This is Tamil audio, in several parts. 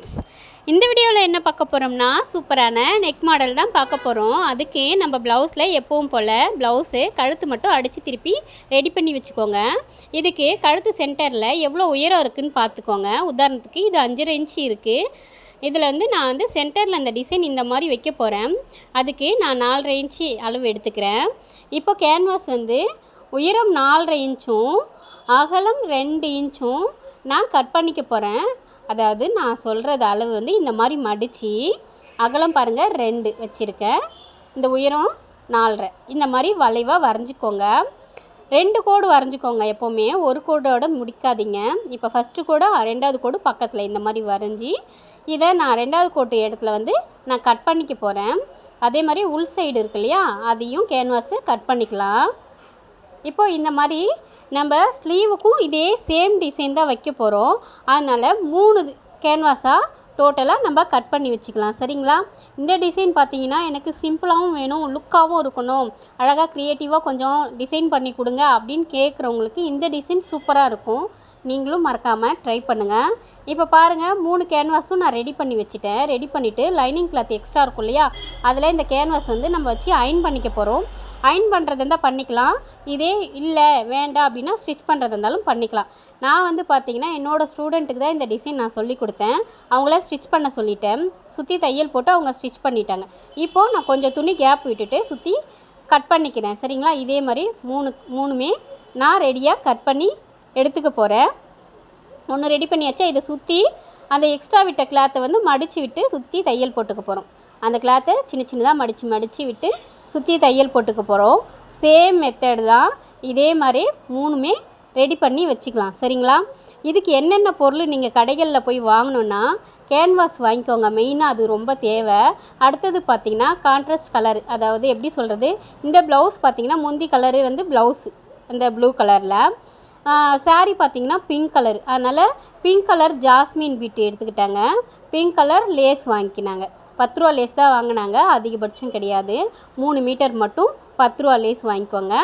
ஃப்ரெண்ட்ஸ், இந்த வீடியோவில் என்ன பார்க்க போகிறோம்னா சூப்பரான நெக் மாடல் தான் பார்க்க போகிறோம். அதுக்கு நம்ம ப்ளவுஸில் எப்பவும் போல் ப்ளவுஸு கழுத்து மட்டும் அடித்து திருப்பி ரெடி பண்ணி வச்சுக்கோங்க. இதுக்கு கழுத்து சென்டரில் எவ்வளோ உயரம் இருக்குதுன்னு பார்த்துக்கோங்க. உதாரணத்துக்கு இது 5.5 இன்ச்சு இருக்குது. இதில் நான் சென்டரில் இந்த டிசைன் இந்த மாதிரி வைக்க போகிறேன். அதுக்கு நான் 4.5 இன்ச்சு அளவு எடுத்துக்கிறேன். இப்போ கேன்வாஸ் உயரம் 4.5 இன்ச்சும் அகலம் 2 இன்ச்சும் நான் கட் பண்ணிக்க போகிறேன். அதாவது நான் சொல்கிறது அளவு இந்த மாதிரி மடித்து அகலம் பாருங்கள் 2 வச்சுருக்கேன், இந்த உயரம் 4.5 இந்த மாதிரி வளைவாக வரைஞ்சிக்கோங்க. 2 கோடு வரைஞ்சிக்கோங்க. எப்போவுமே ஒரு கோடோட முடிக்காதீங்க. இப்போ ஃபஸ்ட்டு கோடு 2வது கோடு பக்கத்தில் இந்த மாதிரி வரைஞ்சி இதை நான் 2வது கோட்டு இடத்துல நான் கட் பண்ணிக்க போகிறேன். அதே மாதிரி உள் சைடு இருக்கு இல்லையா, அதையும் கேன்வாஸை கட் பண்ணிக்கலாம். இப்போது இந்த மாதிரி நம்ம ஸ்லீவுக்கும் இதே சேம் டிசைன் தான் வைக்க போகிறோம். அதனால் 3 கேன்வாஸாக டோட்டலாக நம்ம கட் பண்ணி வச்சுக்கலாம். சரிங்களா? இந்த டிசைன் பார்த்திங்கன்னா எனக்கு சிம்பிளாகவும் வேணும், லுக்காகவும் இருக்கணும், அழகாக க்ரியேட்டிவாக கொஞ்சம் டிசைன் பண்ணி கொடுங்க அப்படின்னு கேட்குறவங்களுக்கு இந்த டிசைன் சூப்பராக இருக்கும். நீங்களும் மறக்காமல் ட்ரை பண்ணுங்கள். இப்போ பாருங்கள், 3 கேன்வாஸும் நான் ரெடி பண்ணி வச்சுட்டேன். ரெடி பண்ணிவிட்டு லைனிங் கிளாத் எக்ஸ்ட்ரா இருக்கும் இல்லையா, அதில் இந்த கேன்வாஸ் நம்ம வச்சு அயன் பண்ணிக்க போகிறோம். அயன் பண்ணுறது இருந்தால் பண்ணிக்கலாம், இதே இல்லை வேண்டாம் அப்படின்னா ஸ்டிச் பண்ணுறது இருந்தாலும் பண்ணிக்கலாம். நான் பார்த்திங்கன்னா என்னோடய ஸ்டூடெண்ட்டுக்கு தான் இந்த டிசைன் நான் சொல்லி கொடுத்தேன். அவங்கள ஸ்டிச் பண்ண சொல்லிட்டேன். சுற்றி தையல் போட்டு அவங்க ஸ்டிச் பண்ணிட்டாங்க. இப்போது நான் கொஞ்சம் துணி கேப் விட்டுட்டு சுற்றி கட் பண்ணிக்கிறேன். சரிங்களா? இதே மாதிரி மூணுமே நான் ரெடியாக கட் பண்ணி எடுத்துக்க போகிறேன். ஒன்று ரெடி பண்ணியாச்சா, இதை சுற்றி அந்த எக்ஸ்ட்ரா விட்ட கிளாத்தை மடித்து விட்டு சுற்றி தையல் போட்டுக்க போகிறோம். அந்த கிளாத்தை சின்ன சின்னதாக மடித்து விட்டு சுற்றி தையல் போட்டுக்க போகிறோம். சேம் மெத்தட் தான். இதே மாதிரி 3மே ரெடி பண்ணி வச்சுக்கலாம். சரிங்களா? இதுக்கு என்னென்ன பொருள் நீங்கள் கடைகளில் போய் வாங்கணுன்னா கேன்வாஸ் வாங்கிக்கோங்க. மெயினாக அது ரொம்ப தேவை. அடுத்தது பார்த்திங்கன்னா கான்ட்ராஸ்ட் கலர், அதாவது எப்படி சொல்கிறது, இந்த ப்ளவுஸ் பார்த்திங்கன்னா முந்தி கலரு ப்ளவுஸு அந்த ப்ளூ கலரில், சாரீ பார்த்திங்கன்னா பிங்க் கலர். அதனால் பிங்க் கலர் ஜாஸ்மின் பீட்டு எடுத்துக்கிட்டாங்க. பிங்க் கலர் லேஸ் வாங்கிக்கினாங்க. 10 ரூபா லேஸ் தான் வாங்கினாங்க, அதிகபட்சம் கிடையாது. 3 மீட்டர் மட்டும் 10 ரூபா லேஸ் வாங்கிக்கோங்க.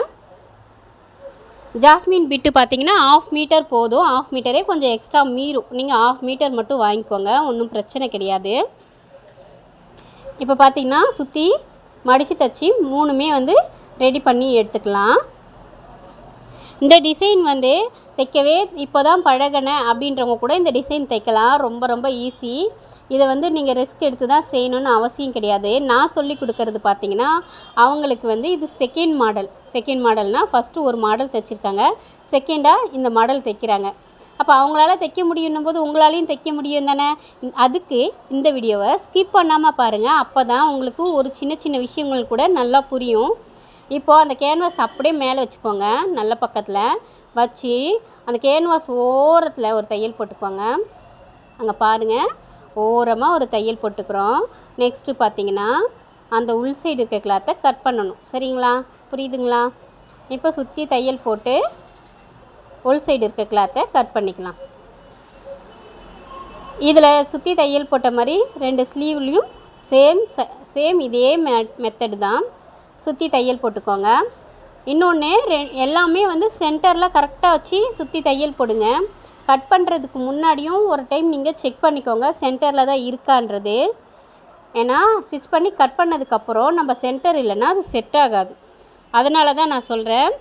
ஜாஸ்மின் பிட்டு பார்த்திங்கன்னா 1/2 மீட்டர் போதும். 1/2 மீட்டரே கொஞ்சம் எக்ஸ்ட்ரா மீறும். நீங்கள் 1/2 மீட்டர் மட்டும் வாங்கிக்கோங்க, ஒன்றும் பிரச்சனை கிடையாது. இப்போ பார்த்திங்கன்னா சுற்றி மடித்து தச்சு 3மே ரெடி பண்ணி எடுத்துக்கலாம். இந்த டிசைன் தைக்கவே இப்போ தான் பழகினேன் அப்படின்றவங்க கூட இந்த டிசைன் தைக்கலாம். ரொம்ப ரொம்ப ஈஸி. இதை நீங்கள் ரிஸ்க் எடுத்து தான் செய்யணுன்னு அவசியம் கிடையாது. நான் சொல்லி கொடுக்கறது பார்த்திங்கன்னா அவங்களுக்கு இது செகண்ட் மாடல்னால் ஃபஸ்ட்டு ஒரு மாடல் தைச்சிருக்காங்க, செகண்டாக இந்த மாடல் தைக்கிறாங்க. அப்போ அவங்களால தைக்க முடியுன்னும் போது உங்களாலையும் தைக்க முடியும் தானே. அதுக்கு இந்த வீடியோவை ஸ்கிப் பண்ணாமல் பாருங்கள். அப்போ தான் உங்களுக்கு ஒரு சின்ன சின்ன விஷயங்கள் கூட நல்லா புரியும். இப்போது அந்த கேன்வாஸ் அப்படியே மேலே வச்சுக்கோங்க. நல்ல பக்கத்தில் வச்சு அந்த கேன்வாஸ் ஓரத்தில் ஒரு தையல் போட்டுக்கோங்க. அங்கே பாருங்கள், ஓரமாக ஒரு தையல் போட்டுக்கிறோம். நெக்ஸ்ட்டு பார்த்திங்கன்னா அந்த உள் சைடு இருக்க கிளாத்தை கட் பண்ணணும். சரிங்களா? புரியுதுங்களா? இப்போ சுற்றி தையல் போட்டு உள் சைடு இருக்க கிளாத்தை கட் பண்ணிக்கலாம். இதில் சுற்றி தையல் போட்ட மாதிரி 2 ஸ்லீவ்லேயும் சேம் இதே மெத்தடு தான். சுற்றி தையல் போட்டுக்கோங்க. இன்னொன்று எல்லாமே சென்டரில் கரெக்டாக வச்சு சுற்றி தையல் போடுங்க. கட் பண்ணுறதுக்கு முன்னாடியும் ஒரு டைம் நீங்கள் செக் பண்ணிக்கோங்க சென்டரில் தான் இருக்கான்றது. ஏன்னா ஸ்டிச் பண்ணி கட் பண்ணதுக்கப்புறம் நம்ம சென்டர் இல்லைன்னா அது செட் ஆகாது. அதனால தான் நான் சொல்கிறேன்,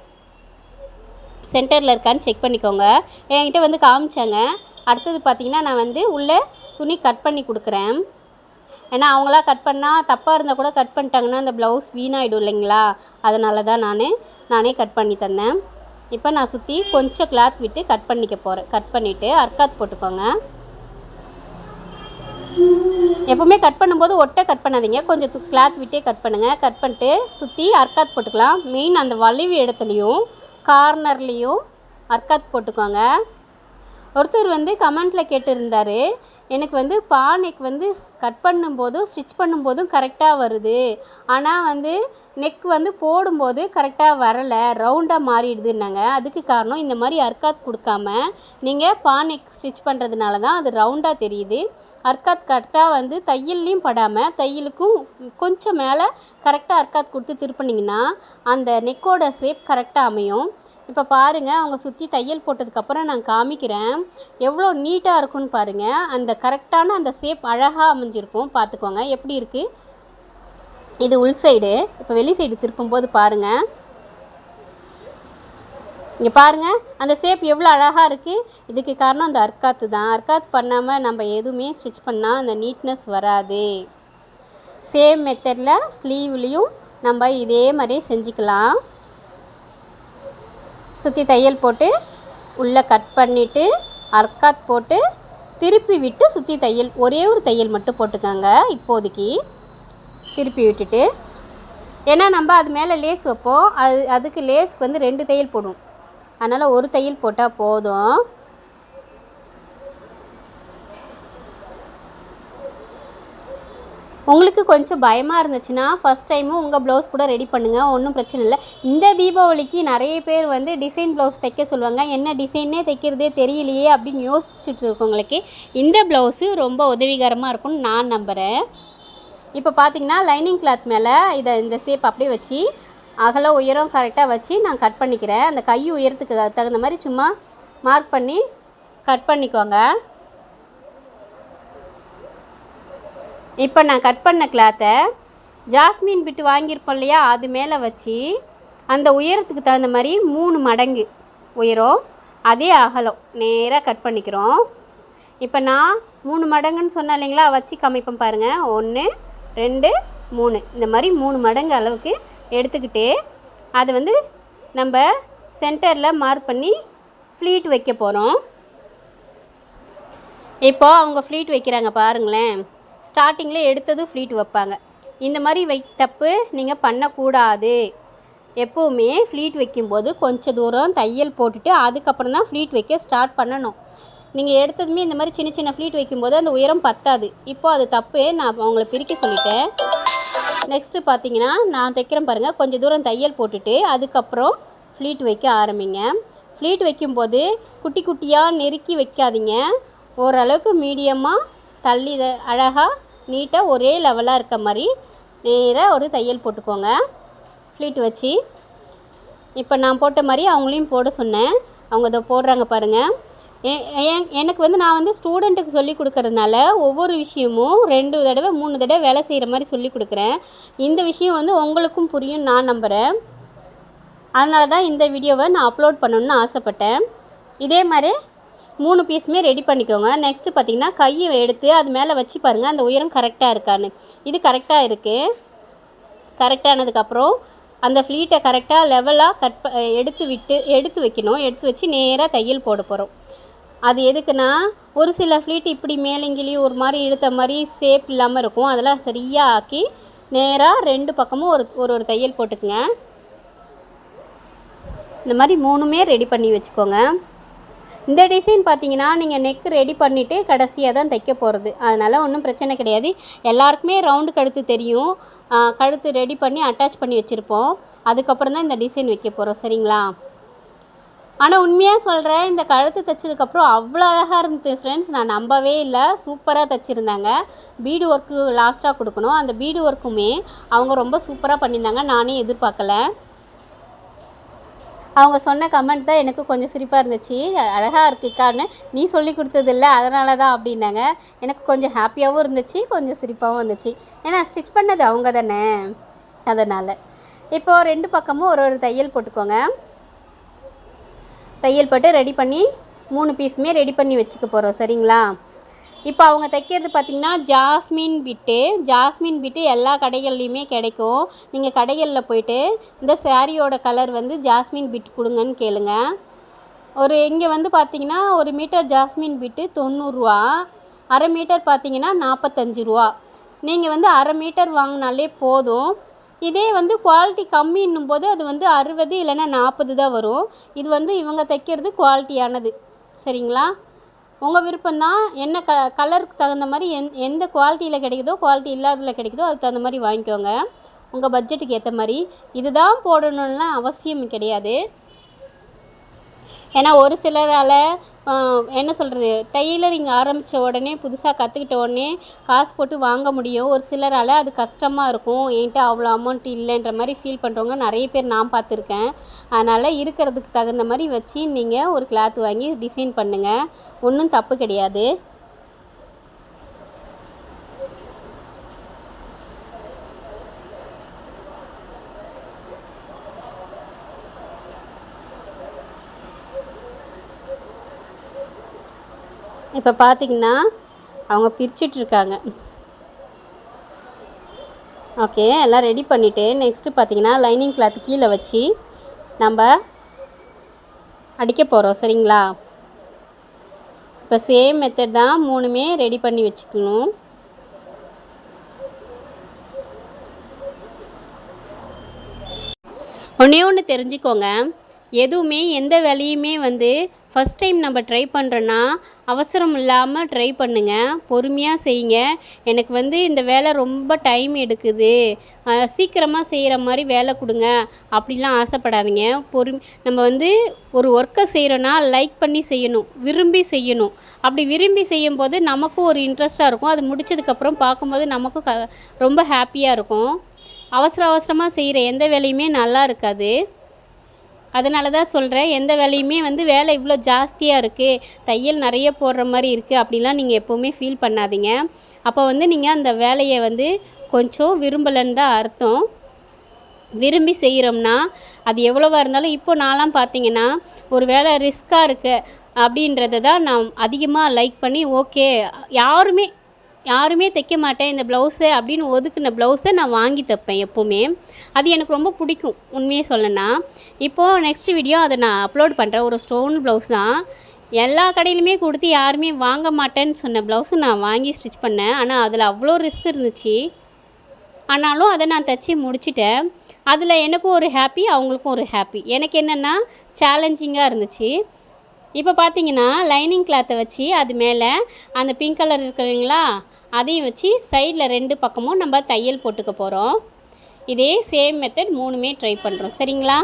சென்டரில் இருக்கான்னு செக் பண்ணிக்கோங்க. என்கிட்ட காமிச்சாங்க. அடுத்தது பார்த்திங்கன்னா நான் உள்ளே துணி கட் பண்ணி கொடுக்குறேன். ஏன்னா அவங்களா கட் பண்ணால் தப்பாக இருந்தால் கூட கட் பண்ணிட்டாங்கன்னா அந்த ப்ளவுஸ் வீணாகிடும் இல்லைங்களா. அதனால தான் நானே கட் பண்ணி தந்தேன். இப்போ நான் சுற்றி கொஞ்சம் கிளாத் விட்டு கட் பண்ணிக்க போகிறேன். கட் பண்ணிவிட்டு அர்க்காத் போட்டுக்கோங்க. எப்போவுமே கட் பண்ணும்போது ஒட்டை கட் பண்ணாதீங்க, கொஞ்சம் கிளாத் விட்டே கட் பண்ணுங்கள். கட் பண்ணிட்டு சுற்றி அர்க்காத் போட்டுக்கலாம். மெயின் அந்த வளைவு இடத்துலையும் கார்னர்லேயும் அர்க்காத் போட்டுக்கோங்க. ஒருத்தர் கமெண்ட்டில் கேட்டிருந்தார், எனக்கு பானைக்கு கட் பண்ணும்போதும் ஸ்டிச் பண்ணும்போதும் கரெக்டாக வருது, ஆனால் நெக் போடும்போது கரெக்டாக வரலை, ரவுண்டாக மாறிடுதுன்னாங்க. அதுக்கு காரணம் இந்த மாதிரி அர்க்காத் கொடுக்காம நீங்கள் பானைக் ஸ்டிச் பண்ணுறதுனால தான் அது ரவுண்டாக தெரியுது. அர்க்காத் கரெக்டாக தையல்லையும் படாமல் தையலுக்கும் கொஞ்சம் மேலே கரெக்டாக அர்க்காத் கொடுத்து திருப்பினீங்கன்னா அந்த நெக்கோட ஷேப் கரெக்டாக அமையும். இப்போ பாருங்கள், அவங்க சுற்றி தையல் போட்டதுக்கப்புறம் நான் காமிக்கிறேன். எவ்வளோ நீட்டாக இருக்குன்னு பாருங்கள். அந்த கரெக்டான அந்த ஷேப் அழகாக அமைஞ்சிருக்கும். பார்த்துக்கோங்க எப்படி இருக்குது. இது உள் சைடு. இப்போ வெளி சைடு திருப்பும்போது பாருங்கள், இங்கே பாருங்கள் அந்த ஷேப் எவ்வளோ அழகாக இருக்குது. இதுக்கு காரணம் அந்த அர்க்காத்து தான். அர்க்காத் பண்ணாமல் நம்ம எதுவுமே ஸ்டிச் பண்ணால் அந்த நீட்னஸ் வராது. சேம் மெத்தடில் ஸ்லீவ்லேயும் நம்ம இதே மாதிரி செஞ்சுக்கலாம். சுற்றி தையல் போட்டு உள்ளே கட் பண்ணிவிட்டு அர்க்காத் போட்டு திருப்பி விட்டு சுற்றி தையல் ஒரே ஒரு தையல் மட்டும் போட்டுக்கோங்க இப்போதைக்கு. திருப்பி விட்டுட்டு, ஏன்னா நம்ம அது மேலே லேஸ் வைப்போம், அதுக்கு லேஸ்க்கு வந்து 2 தையல் போடும். அதனால் ஒரு தையல் போட்டால் போதும். உங்களுக்கு கொஞ்சம் பயமாக இருந்துச்சுன்னா ஃபஸ்ட் டைமும் உங்கள் ப்ளவுஸ் கூட ரெடி பண்ணுங்கள், ஒன்றும் பிரச்சனை இல்லை. இந்த தீபாவளிக்கு நிறைய பேர் வந்து டிசைன் ப்ளவுஸ் தைக்க சொல்லுவாங்க. என்ன டிசைனே தைக்கிறதே தெரியலையே அப்படின்னு யோசிச்சுட்டு இருக்கவங்களுக்கு இந்த ப்ளவுஸு ரொம்ப உதவிகரமாக இருக்கும்னு நான் நம்புகிறேன். இப்போ பார்த்தீங்கன்னா லைனிங் கிளாத் மேலே இந்த ஷேப் அப்படியே வச்சு அகலம் உயரம் கரெக்டாக வச்சு நான் கட் பண்ணிக்கிறேன். அந்த கை உயரத்துக்கு தகுந்த மாதிரி சும்மா மார்க் பண்ணி கட் பண்ணிக்கோங்க. இப்போ நான் கட் பண்ண கிளாத்தை ஜாஸ்மின் பிட்டு வாங்கியிருப்போம் இல்லையா, அது மேலே வச்சு அந்த உயரத்துக்கு தகுந்த மாதிரி 3 மடங்கு உயரம் அதே அகலம் நேராக கட் பண்ணிக்கிறோம். இப்போ நான் 3 மடங்குன்னு சொன்னேன் இல்லைங்களா, வச்சு காமிப்பேன் பாருங்கள். 1 2 3 இந்த மாதிரி 3 மடங்கு அளவுக்கு எடுத்துக்கிட்டு அதை வந்து நம்ம சென்டரில் மார்க் பண்ணி ஃப்ளீட் வைக்க போகிறோம். இப்போ அவங்க ஃப்ளீட் வைக்கிறாங்க பாருங்களேன். ஸ்டார்டிங்கில் எடுத்தது ஃப்ளீட் வைப்பாங்க. இந்த மாதிரி தப்பு நீங்கள் பண்ணக்கூடாது. எப்போவுமே ஃப்ளீட் வைக்கும்போது கொஞ்சம் தூரம் தையல் போட்டுட்டு அதுக்கப்புறம் தான் ஃப்ளீட் வைக்க ஸ்டார்ட் பண்ணணும். நீங்கள் எடுத்ததுமே இந்த மாதிரி சின்ன சின்ன ஃப்ளீட் வைக்கும்போது அந்த உயரம் பத்தாது. இப்போது அது தப்பு, நான் அவங்கள பிரிக்க சொல்லிட்டேன். நெக்ஸ்ட்டு பார்த்தீங்கன்னா நான் தைக்கிறேன் பாருங்கள். கொஞ்சம் தூரம் தையல் போட்டுட்டு அதுக்கப்புறம் ஃப்ளீட் வைக்க ஆரம்பிங்க. ஃப்ளீட் வைக்கும்போது குட்டி குட்டியாக நெருக்கி வைக்காதீங்க. ஓரளவுக்கு மீடியமாக தள்ளி அழகாக நீட்டாக ஒரே லெவலாக இருக்க மாதிரி நேராக ஒரு தையல் போட்டுக்கோங்க ஃப்ளீட் வச்சு. இப்போ நான் போட்ட மாதிரி அவங்களையும் போட சொன்னேன். அவங்க இதை போடுறாங்க பாருங்கள். எனக்கு வந்து நான் வந்து ஸ்டூடெண்ட்டுக்கு சொல்லி கொடுக்கறதுனால ஒவ்வொரு விஷயமும் 2 தடவை 3 தடவை வேலை செய்கிற மாதிரி சொல்லி கொடுக்குறேன். இந்த விஷயம் வந்து உங்களுக்கும் புரியும் நான் நம்புகிறேன். அதனால தான் இந்த வீடியோவை நான் அப்லோட் பண்ணணுன்னு ஆசைப்பட்டேன். இதே மாதிரி 3 பீஸுமே ரெடி பண்ணிக்கோங்க. நெக்ஸ்ட்டு பார்த்திங்கன்னா கையை எடுத்து அது மேலே வச்சு பாருங்கள் அந்த உயரம் கரெக்டாக இருக்கான்னு. இது கரெக்டாக இருக்குது. கரெக்டானதுக்கப்புறம் அந்த ஃப்ளீட்டை கரெக்டாக லெவலாக எடுத்து வைக்கணும். எடுத்து வச்சு நேராக தையல் போட போகிறோம். அது எதுக்குன்னா ஒரு சில ஃப்ளீட் இப்படி மேலங்கிலையும் ஒரு மாதிரி இழுத்த மாதிரி ஷேப் இல்லாமல் இருக்கும். அதெல்லாம் சரியாக ஆக்கி நேராக 2 பக்கமும் ஒரு தையல் போட்டுக்குங்க. இந்த மாதிரி 3மே ரெடி பண்ணி வச்சுக்கோங்க. இந்த டிசைன் பார்த்தீங்கன்னா நீங்கள் நெக் ரெடி பண்ணிவிட்டு கடைசியாக தான் தைக்க போகிறது. அதனால் ஒன்றும் பிரச்சனை கிடையாது. எல்லாருக்குமே ரவுண்டு கழுத்து தெரியும். கழுத்து ரெடி பண்ணி அட்டாச் பண்ணி வச்சுருப்போம். அதுக்கப்புறம் தான் இந்த டிசைன் வைக்க போகிறோம். சரிங்களா? ஆனால் உண்மையாக சொல்கிறேன், இந்த கழுத்து தைச்சதுக்கப்புறம் அவ்வளோ அழகாக இருந்தது ஃப்ரெண்ட்ஸ். நான் நம்பவே இல்லை. சூப்பராக தைச்சிருந்தாங்க. பீடு ஒர்க்கு லாஸ்ட்டாக கொடுக்கணும். அந்த பீடு ஒர்க்குமே அவங்க ரொம்ப சூப்பராக பண்ணியிருந்தாங்க. நானே எதிர்பார்க்கலை. அவங்க சொன்ன கமெண்ட் தான் எனக்கு கொஞ்சம் சிரிப்பாக இருந்துச்சு. அழகாக இருக்குக்கான்னு நீ சொல்லி கொடுத்ததில்ல அதனால தான் அப்படின்னாங்க. எனக்கு கொஞ்சம் ஹாப்பியாகவும் இருந்துச்சு, கொஞ்சம் சிரிப்பாகவும் இருந்துச்சு. ஏன்னா ஸ்டிச் பண்ணது அவங்க தானே, அதனால். இப்போது 2 பக்கமும் ஒரு தையல் போட்டுக்கோங்க. தையல் போட்டு ரெடி பண்ணி 3 பீஸுமே ரெடி பண்ணி வச்சுக்க போகிறோம். சரிங்களா? இப்போ அவங்க தைக்கிறது பார்த்திங்கன்னா ஜாஸ்மின் பிட்டு எல்லா கடைகள்லையுமே கிடைக்கும். நீங்கள் கடைகளில் போய்ட்டு இந்த சாரியோட கலர் வந்து ஜாஸ்மின் பிட் கொடுங்கன்னு கேளுங்க. இங்கே வந்து பார்த்திங்கன்னா 1 மீட்டர் ஜாஸ்மின் பிட்டு 90 ரூபா, அரை மீட்டர் பார்த்திங்கன்னா 45 ரூபா. நீங்கள் வந்து அரை மீட்டர் வாங்கினாலே போதும். இதே வந்து குவாலிட்டி கம்மின்னும் போது அது வந்து 60 இல்லைன்னா 40 தான் வரும். இது வந்து இவங்க தைக்கிறது குவாலிட்டியானது. சரிங்களா? உங்கள் விருப்பம்தான். என்ன கலருக்கு தகுந்த மாதிரி எந்த குவாலிட்டியில் கிடைக்குதோ, குவாலிட்டி இல்லாததில் கிடைக்குதோ அதுக்கு தகுந்த மாதிரி வாங்கிக்கோங்க. உங்கள் பட்ஜெட்டுக்கு ஏற்ற மாதிரி. இதுதான் போடணும்லாம் அவசியம் கிடையாது. ஏன்னா ஒரு சிலரால் என்ன சொல்கிறது, டெய்லரிங் ஆரம்பித்த உடனே புதுசாக கற்றுக்கிட்ட உடனே காசு போட்டு வாங்க முடியும். ஒரு சிலரால் அது கஷ்டமாக இருக்கும், என்கிட்ட அவ்வளோ அமௌண்ட் இல்லைன்ற மாதிரி ஃபீல் பண்ணுறவங்க நிறைய பேர் நான் பார்த்துருக்கேன். அதனால் இருக்கிறதுக்கு தகுந்த மாதிரி வச்சு நீங்கள் ஒரு கிளாத் வாங்கி டிசைன் பண்ணுங்கள், ஒன்றும் தப்பு கிடையாது. இப்போ பார்த்திங்கன்னா அவங்க பிரிச்சிட்ருக்காங்க. ஓகே, எல்லாம் ரெடி பண்ணிவிட்டு நெக்ஸ்ட்டு பார்த்திங்கன்னா லைனிங் கிளாத் கீழே வச்சு நம்ம அடிக்க போகிறோம். சரிங்களா? இப்போ சேம் மெத்தட் தான், 3மே ரெடி பண்ணி வச்சுக்கணும். ஒன்று தெரிஞ்சுக்கோங்க, எதுவுமே எந்த வேலையுமே ஃபஸ்ட் டைம் நம்ம ட்ரை பண்ணுறோன்னா அவசரம் இல்லாமல் ட்ரை பண்ணுங்கள், பொறுமையாக செய்யுங்க. எனக்கு இந்த வேலை ரொம்ப டைம் எடுக்குது, சீக்கிரமாக செய்கிற மாதிரி வேலை கொடுங்க அப்படிலாம் ஆசைப்படாதீங்க. நம்ம ஒரு ஒர்க்கை செய்கிறோன்னா லைக் பண்ணி செய்யணும், விரும்பி செய்யணும். அப்படி விரும்பி செய்யும்போது நமக்கும் ஒரு இன்ட்ரெஸ்ட்டாக இருக்கும். அது முடித்ததுக்கப்புறம் பார்க்கும்போது நமக்கும் ரொம்ப ஹாப்பியாக இருக்கும். அவசரமாக செய்கிற எந்த வேலையுமே நல்லா இருக்காது. அதனால தான் சொல்கிறேன், எந்த வேலையுமே வேலை இவ்வளோ ஜாஸ்தியாக இருக்குது, தையல் நிறைய போடுற மாதிரி இருக்குது அப்படிலாம் நீங்கள் எப்போவுமே ஃபீல் பண்ணாதீங்க. அப்போ நீங்கள் அந்த வேலையை கொஞ்சம் விரும்பலைன்னு தான் அர்த்தம். விரும்பி செய்கிறோம்னா அது எவ்வளோவா இருந்தாலும், இப்போ நான்லாம் பார்த்தீங்கன்னா ஒரு வேலை ரிஸ்க்காக இருக்குது அப்படின்றத தான் நான் அதிகமாக லைக் பண்ணி, ஓகே யாருமே தைக்க மாட்டேன் இந்த ப்ளவுஸை அப்படின்னு ஒதுக்குன ப்ளவுஸை நான் வாங்கி தைப்பேன் எப்போவுமே. அது எனக்கு ரொம்ப பிடிக்கும் உண்மையே சொல்லணும்னா. இப்போது நெக்ஸ்ட் வீடியோ அதை நான் அப்லோட் பண்ணுறேன். ஒரு ஸ்டோன் ப்ளவுஸ் தான், எல்லா கடையிலுமே கொடுத்து யாருமே வாங்க மாட்டேன்னு சொன்ன ப்ளவுஸை நான் வாங்கி ஸ்டிச் பண்ணேன். ஆனால் அதில் அவ்வளோ ரிஸ்க் இருந்துச்சு. ஆனாலும் அதை நான் தைச்சி முடிச்சிட்டேன். அதில் எனக்கும் ஒரு ஹாப்பி, அவங்களுக்கும் ஒரு ஹாப்பி. எனக்கு என்னென்னா சேலஞ்சிங்காக இருந்துச்சு. இப்போ பார்த்தீங்கன்னா லைனிங் கிளாத்தை வச்சு அது மேலே அந்த பிங்க் கலர் இருக்குதுங்களா, அதையும் வச்சு சைடில் 2 பக்கமும் நம்ம தையல் போட்டுக்க போகிறோம். இதே சேம் மெத்தட் 3மே ட்ரை பண்ணுறோம். சரிங்களா?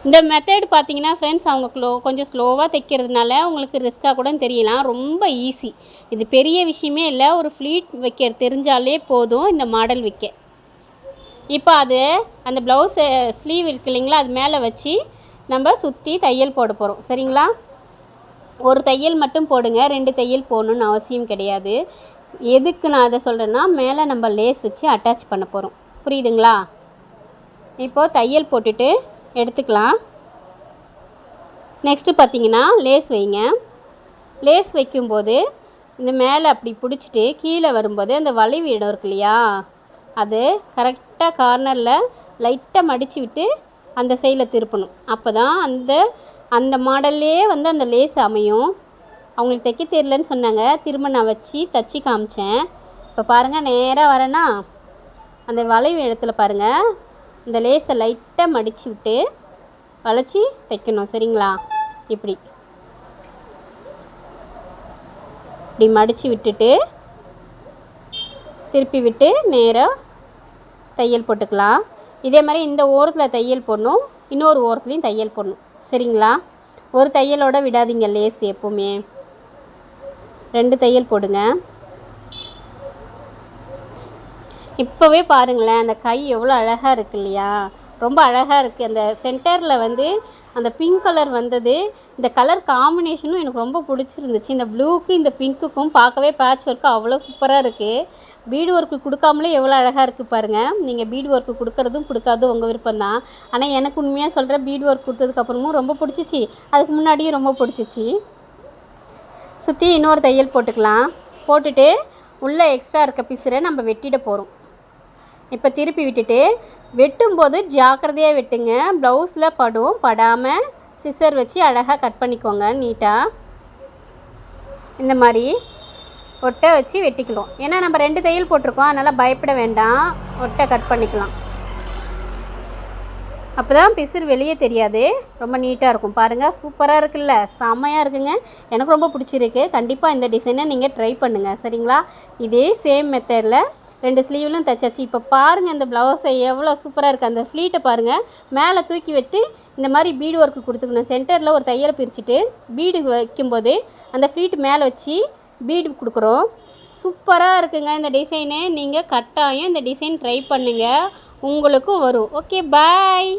இந்த மெத்தட் பார்த்தீங்கன்னா ஃப்ரெண்ட்ஸ், அவங்க கொஞ்சம் ஸ்லோவாக தைக்கிறதுனால உங்களுக்கு ரிஸ்க்காக கூட தெரியலாம். ரொம்ப ஈஸி, இது பெரிய விஷயமே இல்லை. ஒரு ஃப்ளீட் வைக்க தெரிஞ்சாலே போதும் இந்த மாடல் வைக்க. இப்போ அந்த ப்ளவுஸு ஸ்லீவ் இருக்கு இல்லைங்களா, அது மேலே வச்சு நம்ம சுற்றி தையல் போட போகிறோம். சரிங்களா? ஒரு தையல் மட்டும் போடுங்க, 2 தையல் போடணுன்னு அவசியம் கிடையாது. எதுக்கு நான் அதை சொல்கிறேன்னா, மேலே நம்ம லேஸ் வச்சு அட்டாச் பண்ண போகிறோம். புரியுதுங்களா? இப்போது தையல் போட்டுட்டு எடுத்துக்கலாம். நெக்ஸ்ட்டு பார்த்திங்கன்னா லேஸ் வைங்க. லேஸ் வைக்கும்போது இந்த மேலே அப்படி பிடிச்சிட்டு கீழே வரும்போது அந்த வளைவு இடம் இருக்கு இல்லையா, அது கரெக்டாக கார்னரில் லைட்டாக மடித்து விட்டு அந்த சைடில் திருப்பணும். அப்போ தான் அந்த மாடல்லே அந்த லேஸ் அமையும். அவங்களுக்கு தைக்க தெரியலன்னு சொன்னாங்க, திரும்ப நான் வச்சு தைச்சி காமிச்சேன். இப்போ பாருங்கள், நேராக வரேன்னா அந்த வளைவு இடத்துல பாருங்கள், இந்த லேஸை லைட்டாக மடித்து விட்டு வளைச்சி தைக்கணும். சரிங்களா? இப்படி மடித்து விட்டுட்டு திருப்பி விட்டு நேராக தையல் போட்டுக்கலாம். இதே மாதிரி இந்த ஓரத்தில் தையல் போடணும், இன்னொரு ஓரத்துலையும் தையல் போடணும். சரிங்களா? ஒரு தையலோடு விடாதீங்க லேஸ், எப்போவுமே 2 தையல் போடுங்க. இப்போவே பாருங்களேன், அந்த கை எவ்வளோ அழகாக இருக்குது இல்லையா, ரொம்ப அழகாக இருக்குது. அந்த சென்டரில் அந்த பிங்க் கலர் வந்தது, இந்த கலர் காம்பினேஷனும் எனக்கு ரொம்ப பிடிச்சிருந்துச்சு. இந்த ப்ளூக்கு இந்த பிங்க்குக்கும் பார்க்கவே பேட்ச் ஒர்க்கு அவ்வளோ சூப்பராக இருக்குது. பீடு ஒர்க்கு கொடுக்காமலே எவ்வளோ அழகாக இருக்குது பாருங்கள். நீங்கள் பீடு ஒர்க்கு கொடுக்குறதும் கொடுக்காதும் உங்கள் விருப்பம் தான். ஆனால் எனக்கு உண்மையாக சொல்கிறேன், பீடு ஒர்க் கொடுத்ததுக்கப்புறமும் ரொம்ப பிடிச்சிச்சு, அதுக்கு முன்னாடியும் ரொம்ப பிடிச்சிச்சு. சுற்றி இன்னொரு தையல் போட்டுக்கலாம். போட்டுட்டு உள்ளே எக்ஸ்ட்ரா இருக்க பிசுரை நம்ம வெட்டிட போகிறோம். இப்போ திருப்பி விட்டுட்டு வெட்டும்போது ஜாக்கிரதையாக வெட்டுங்க, ப்ளவுஸில் படாமல் சிசர் வச்சு அழகாக கட் பண்ணிக்கோங்க. நீட்டாக இந்த மாதிரி ஒட்டை வச்சு வெட்டிக்கலாம். ஏன்னா நம்ம 2 தையல் போட்டிருக்கோம், அதனால் பயப்பட வேண்டாம், ஒட்டை கட் பண்ணிக்கலாம். அப்போ தான் பிசுறு வெளியே தெரியாது, ரொம்ப நீட்டாக இருக்கும். பாருங்கள், சூப்பராக இருக்குல்ல, செம்மையாக இருக்குங்க. எனக்கு ரொம்ப பிடிச்சிருக்கு. கண்டிப்பாக இந்த டிசைனை நீங்கள் ட்ரை பண்ணுங்கள். சரிங்களா? இதே சேம் மெத்தடில் 2 ஸ்லீவ்லும் தைச்சாச்சு. இப்போ பாருங்கள் இந்த ப்ளவுஸை எவ்வளோ சூப்பராக இருக்குது. அந்த ஃப்ளீட்டை பாருங்கள், மேலே தூக்கி வைத்து இந்த மாதிரி பீடு ஒர்க்கு கொடுத்துக்கணும். சென்டரில் ஒரு தையலை பிரிச்சுட்டு பீடு வைக்கும்போது அந்த ஃப்ளீட்டு மேலே வச்சு பீடு கொடுக்குறோம். சூப்பராக இருக்குங்க இந்த டிசைனு. நீங்கள் கட்டாயம் இந்த டிசைன் ட்ரை பண்ணுங்கள், உங்களுக்கும் வரும். ஓகே, பாய்.